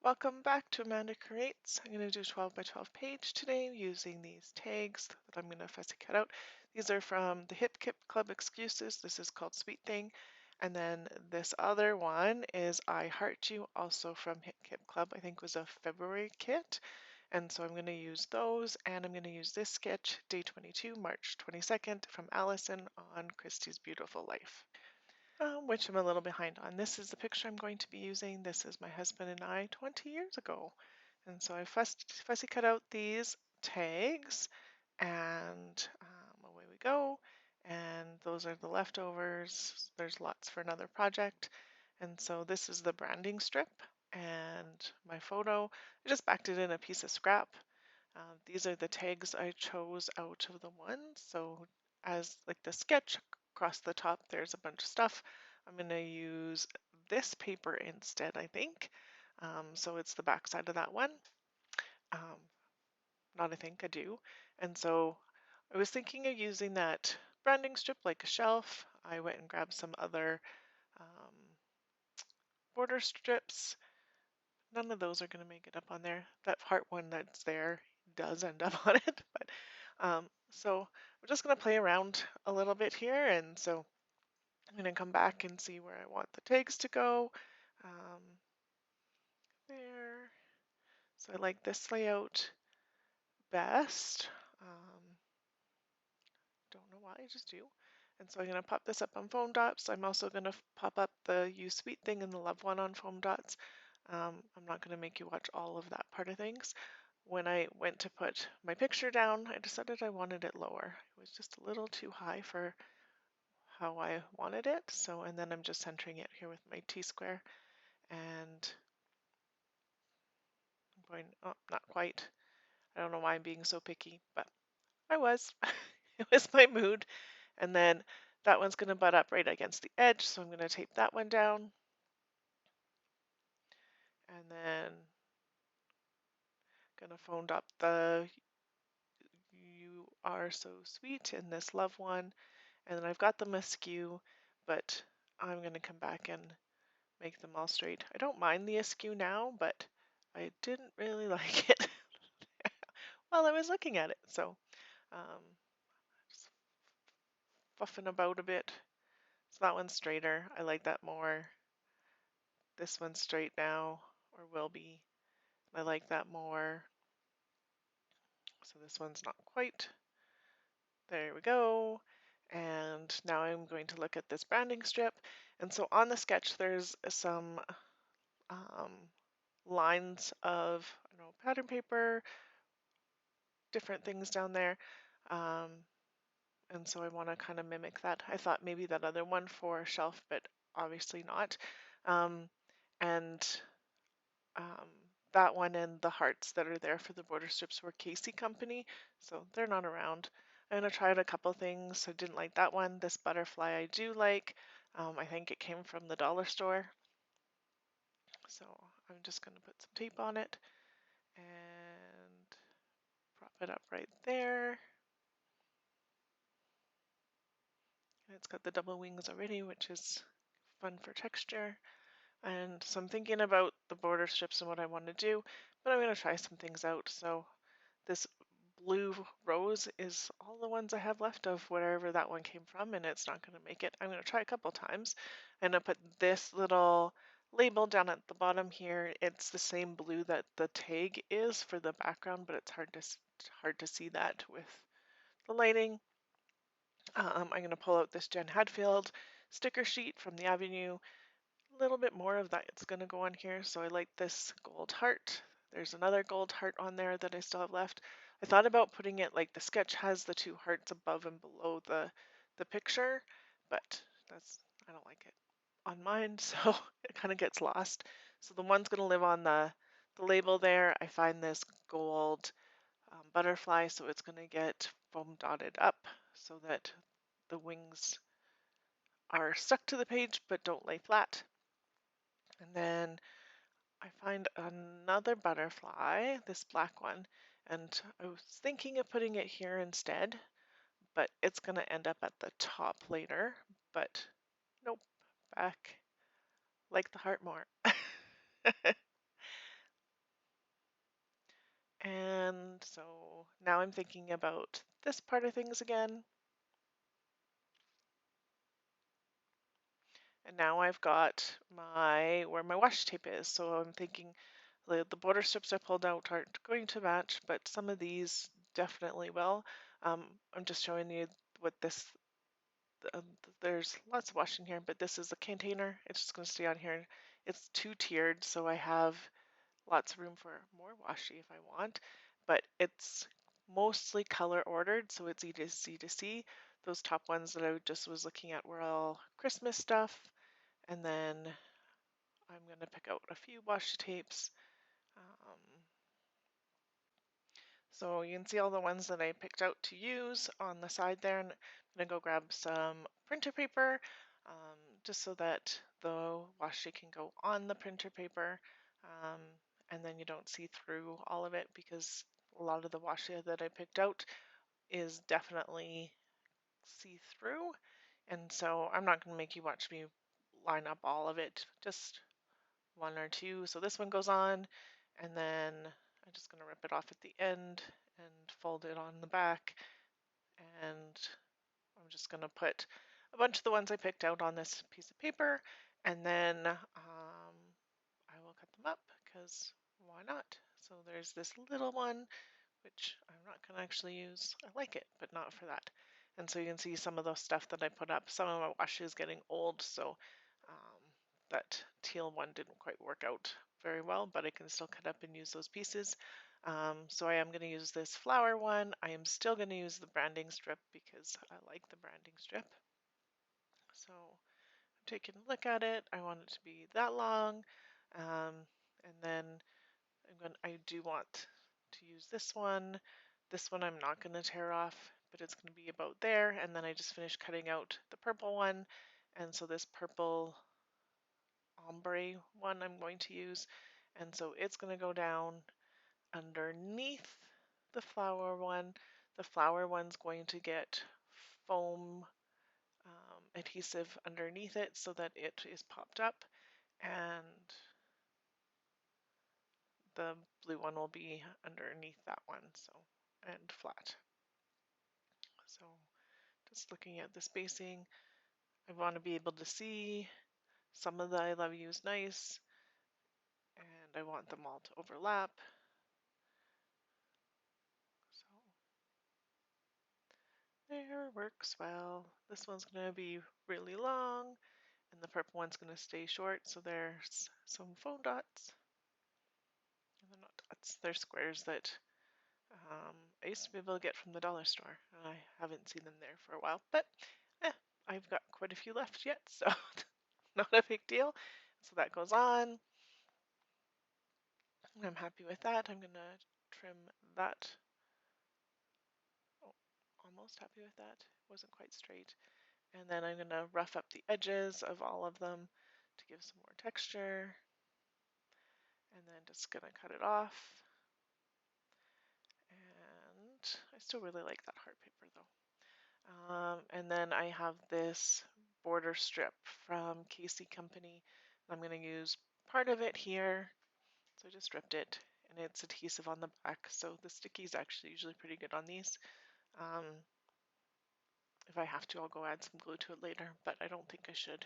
Welcome back to Amanda Creates. I'm going to do a 12 by 12 page today using these tags that I'm going to fussy cut out. These are from the Hip Kip Club Excuses. This is called Sweet Thing. And then this other one is I Heart You, also from Hip Kip Club. I think was a February kit. And so I'm going to use those, and I'm going to use this sketch, day 22, March 22nd, from Allison on Christie's Beautiful Life. Which I'm a little behind on. This is the picture I'm going to be using. This is my husband and I 20 years ago. And so I fussy cut out these tags, and away we go. And those are the leftovers. There's lots for another project. And so this is the branding strip and my photo. I just backed it in a piece of scrap. These are the tags I chose out of the ones. So as like the sketch across the top, there's a bunch of stuff. I'm going to use this paper instead, I think. So it's the back side of that one. Not I think, I do. And so I was thinking of using that branding strip like a shelf. I went and grabbed some other um, border strips. None of those are going to make it up on there. That heart one that's there does end up on it. But so we're just going to play around a little bit here. And so I'm going to come back and see where I want the tags to go. There. So I like this layout best. Don't know why, I just do. And so I'm going to pop this up on foam dots. I'm also going to pop up the use sweet thing and the love one on foam dots. I'm not going to make you watch all of that part of things. When I went to put my picture down, I decided I wanted it lower. It was just a little too high for how I wanted it. So, and then I'm just centering it here with my T-square, and I'm going, oh, not quite. I don't know why I'm being so picky, but I was. It was my mood. And then that one's going to butt up right against the edge, so I'm going to tape that one down. And then going to fold up the You Are So Sweet in this love one. And then I've got them askew, but I'm going to come back and make them all straight. I don't mind the askew now, but I didn't really like it while I was looking at it. So just fluffing about a bit. So that one's straighter. I like that more. This one's straight now, or will be. I like that more. So this one's not quite. There we go. And now I'm going to look at this branding strip. And so on the sketch, there's some um, lines of, I don't know, pattern paper, different things down there. And so I want to kind of mimic that. I thought maybe that other one for a shelf, but obviously not. And that one and the hearts that are there for the border strips were Casey Company, so they're not around. I'm going to try out a couple things. I didn't like that one. This butterfly I do like. I think it came from the dollar store. So I'm just going to put some tape on it and prop it up right there. And it's got the double wings already, which is fun for texture. And so I'm thinking about the border strips and what I want to do, but I'm going to try some things out. So this blue rose is all the ones I have left of wherever that one came from, and it's not going to make it. I'm going to try a couple times. I'm going to put this little label down at the bottom here. It's the same blue that the tag is for the background, but it's hard to see that with the lighting. I'm going to pull out this Jen Hadfield sticker sheet from the Avenue. A little bit more of that it's going to go on here. So I like this gold heart. There's another gold heart on there that I still have left. I thought about putting it like the sketch has the two hearts above and below the picture, but I don't like it on mine, so it kind of gets lost. So the one's going to live on the label there. I find this gold butterfly, so it's going to get foam dotted up so that the wings are stuck to the page but don't lay flat. And then I find another butterfly, this black one, and I was thinking of putting it here instead, but it's going to end up at the top later. But nope, back, like the heart more. now I'm thinking about this part of things again. And now I've got where my washi tape is. So I'm thinking the border strips I pulled out aren't going to match, but some of these definitely will. I'm just showing you what this, um, there's lots of washi in here, but this is a container. It's just going to stay on here. It's two-tiered, so I have lots of room for more washi if I want, but it's mostly color ordered, so it's easy to see. Those top ones that I just was looking at were all Christmas stuff, and then I'm going to pick out a few washi tapes. Um, so you can see all the ones that I picked out to use on the side there, and I'm going to go grab some printer paper just so that the washi can go on the printer paper, um, and then you don't see through all of it, because a lot of the washi that I picked out is definitely see-through, and so I'm not going to make you watch me line up all of it, just one or two. So this one goes on, and then I'm just going to rip it off at the end and fold it on the back, and I'm just going to put a bunch of the ones I picked out on this piece of paper, and then I will cut them up, because why not? So there's this little one, which I'm not going to actually use. I like it, but not for that. And so you can see some of the stuff that I put up. Some of my washi is getting old, so that teal one didn't quite work out very well, but I can still cut up and use those pieces. So I am going to use this flower one. I am still going to use the branding strip because I like the branding strip. So I'm taking a look at it. I want it to be that long. And then I do want to use this one. This one I'm not going to tear off, but it's going to be about there. And then I just finished cutting out the purple one. And so this purple ombre one I'm going to use. And so it's going to go down underneath the flower one. The flower one's going to get foam adhesive underneath it so that it is popped up, and the blue one will be underneath that one, so, and flat. So just looking at the spacing, I want to be able to see some of the I love yous nice, and I want them all to overlap. So there, works well. This one's going to be really long, and the purple one's going to stay short, so there's some foam dots. And they're not dots, they're squares that I used to be able to get from the dollar store, and I haven't seen them there for a while, but I've got quite a few left yet, so not a big deal. So that goes on. I'm happy with that. I'm going to trim that. Oh, almost happy with that. Wasn't quite straight. And then I'm going to rough up the edges of all of them to give some more texture. And then just going to cut it off. And I still really like that heart paper though. And then I have this border strip from Casey Company. I'm going to use part of it here. So I just stripped it, and it's adhesive on the back. So the sticky is actually usually pretty good on these. If I have to, I'll go add some glue to it later, but I don't think I should.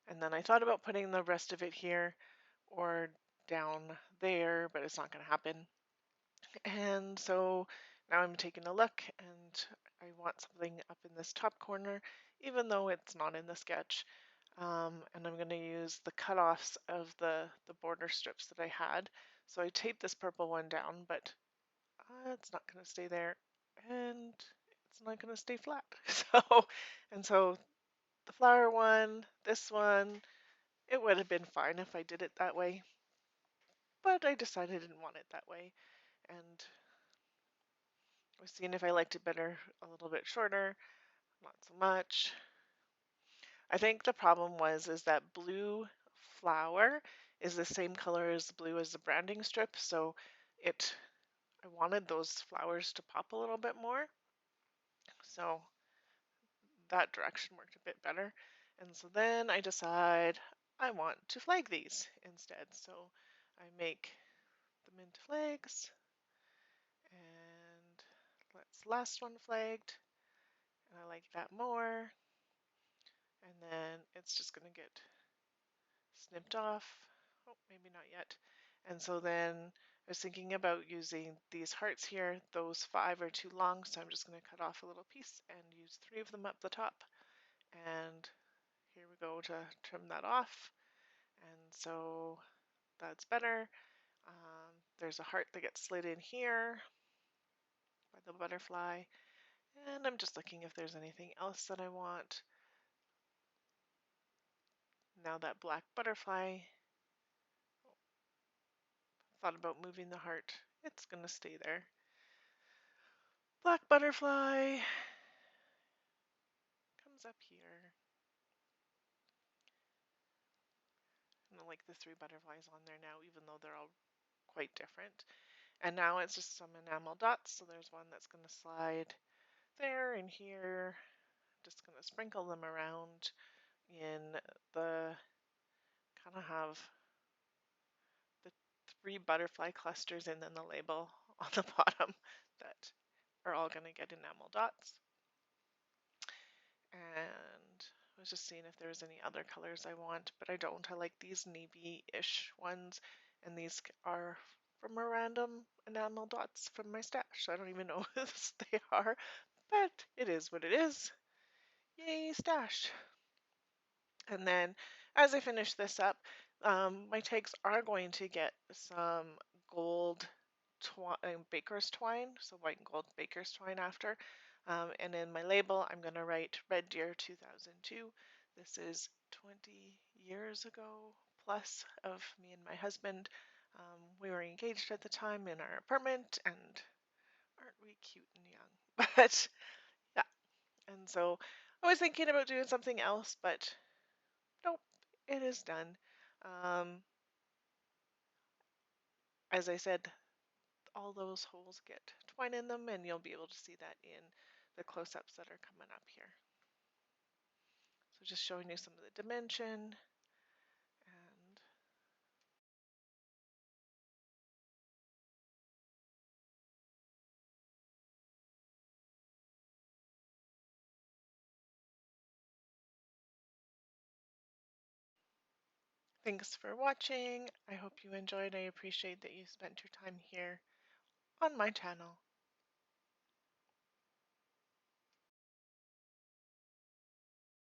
And then I thought about putting the rest of it here or down there, but it's not going to happen. And so now I'm taking a look, and I want something up in this top corner, even though it's not in the sketch. And I'm going to use the cutoffs of the border strips that I had. So I taped this purple one down, but it's not going to stay there, and it's not going to stay flat. So the flower one, this one, it would have been fine if I did it that way, but I decided I didn't want it that way, and I was seeing if I liked it better a little bit shorter, not so much. I think the problem is that blue flower is the same color as blue as the branding strip, so I wanted those flowers to pop a little bit more, so that direction worked a bit better. And so then I decide I want to flag these instead, so I make them into flags, this last one flagged, and I like that more. And then it's just going to get snipped off. Oh, maybe not yet. And so then I was thinking about using these hearts here. Those 5 are too long, so I'm just going to cut off a little piece and use 3 of them up the top. And here we go to trim that off. And so that's better. There's a heart that gets slid in here by the butterfly. And I'm just looking if there's anything else that I want. Now that black butterfly, thought about moving the heart. It's going to stay there. Black butterfly comes up here. And I like the 3 butterflies on there now, even though they're all quite different. And now it's just some enamel dots. So there's one that's going to slide there and here. Just going to sprinkle them around in the, kind of have the 3 butterfly clusters and then the label on the bottom that are all going to get enamel dots. And I was just seeing if there was any other colors I want, but I don't. I like these navy-ish ones, and these are from a random enamel dots from my stash. So I don't even know who they are, but it is what it is. Yay, stash. And then as I finish this up, my tags are going to get some gold baker's twine, so white and gold baker's twine after. And in my label, I'm going to write Red Deer 2002. This is 20 years ago plus of me and my husband. We were engaged at the time in our apartment, and aren't we cute and young? But yeah, and so I was thinking about doing something else, but nope, it is done. Um, as I said, all those holes get twine in them, and you'll be able to see that in the close-ups that are coming up here. So just showing you some of the dimension, and thanks for watching. I hope you enjoyed. I appreciate that you spent your time here on my channel.